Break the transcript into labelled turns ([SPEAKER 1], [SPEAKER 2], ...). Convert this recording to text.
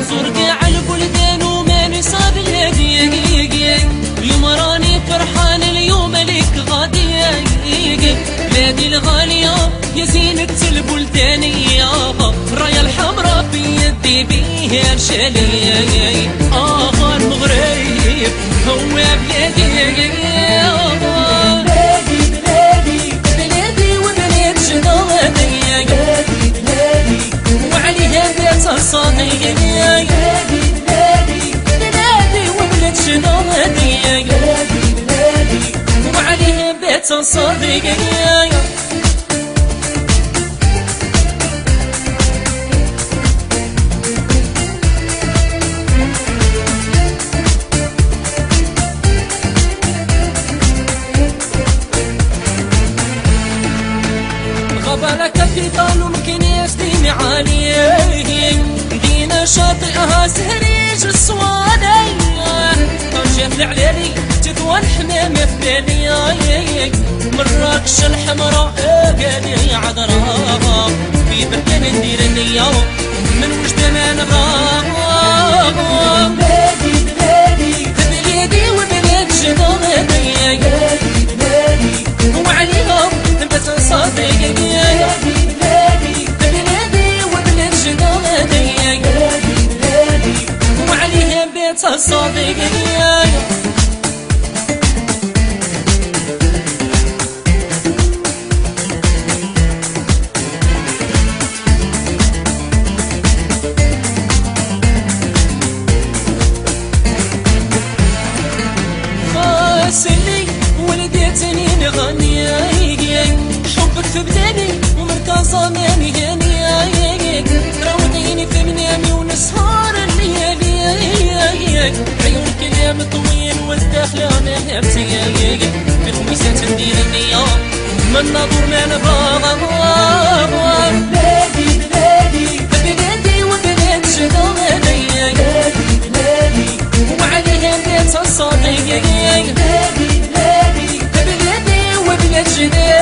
[SPEAKER 1] نزور كاع البلدان وماني صاب الهدية، اليوم راني فرحان اليوم ليك غادي، بلادي الغالية يا زينة البلدانية، الراية الحمراء في يدي بيها رشالية، المغرب هو بلادي، بلادي بلادي وبلاد جنادي، بلادي وعليها بيت الصديق، بلادي وبلاد جنادي، وعليها بيت الصديق. غابة كابيتال ومكناش ديما عالية، دينا شاطئها سهريج الصواني، طنجة العلالي تدوى الحمامة في بالي، مراكش الحمراء قالي عذراها، في بركان ندير النية من وجدان نبغى، بلادي بلادي وبلاد جنادي، بلادي وعليها بس صديق، بلادي وبلاد جنادي، وعليها بيت الصديق. خاسلي ولديتني نغني، حبك في بلادي ومركز اماني هاني، روضيني في منامي ونسهر الليالي، عيون كلام طويل والداخل انا هبتي، في الخميسات ندير النية من نظر ما نبغى، بلادي بلادي وبلاد جنادي، بلادي وعليها بيت الصديق، بلادي وبلاد جنادي.